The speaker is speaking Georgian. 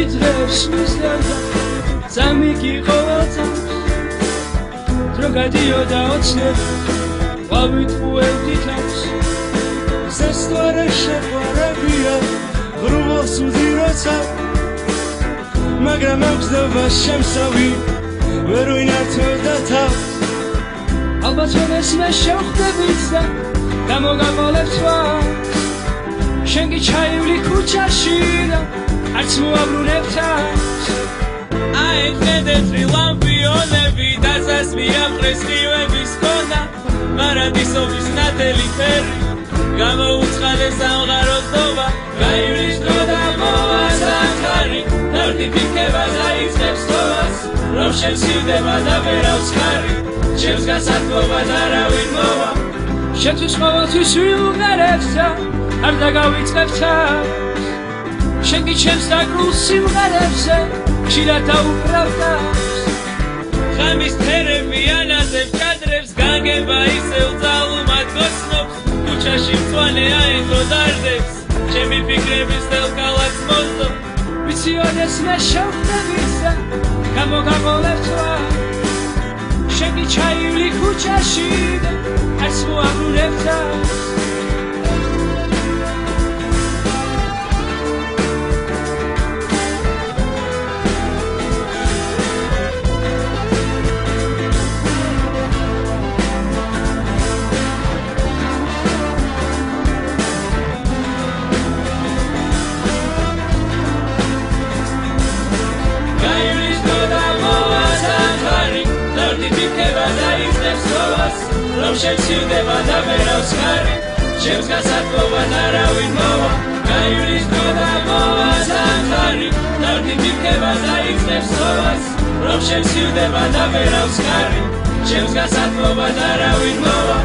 ვიძღებს მისდევდა წამიგი ყოველ წამს დრო გადიოდა ოცნები ყვავიტყუებდი თავს სესტვარე შეყვარებია ბრუვოს უძიროცა მაგრამ ამგზნობა შემსავი ვერ ვინართებდა თავს ალბათ რომ ეს მე შევხვდებით და გამოგაყოლებ თვალს შენ კი ჩაივლი ქუჩაში და არც მოაბრუნებ თავს აეყნედეთრი ლამპიონები დასას მიამყრეს ხივების ხონა მარადისობის ნათელი ფერი გამოუცხადეს სამყაროს დობა გაივლის დრო და მოვა სამხარი ნავთი ფიქება დაიწყებს თოვას რომ შემსივდება და ვერავს ხარი ჩემს გასათმობად არავინ მოვა შენთვის ყოველთვის ვიმღერებს და არ დაგავიწყებ თავს შენ კი ჩემს დაკრულ სიმღერებზე ხშირად დაუკრავ თავს ღამის თერები ანაზებს კადრებს განგება ისევ ძალუმად გოსნობს ქუჩაში მწვანე აენდრო დარდებს ჩემი ფიქრების თელკალაკს მოსდო ვიცი ოდეს მე შევხვდებით და გამოგაყოლებ თვალს შენ კი ჩაივლი ქუჩაში და არც მოაბრუნებ თავს რომ შემსივდება და ვერავს ხარი ჩემს გასათმობად არავინ მოვა გაივლის დრო და მოვა სამხარი ნავთი ფიქება დაიწყებს თოვას რომ შემსივდება და ვერავს ხარი ჩემს გასათმობად არავინ მოვა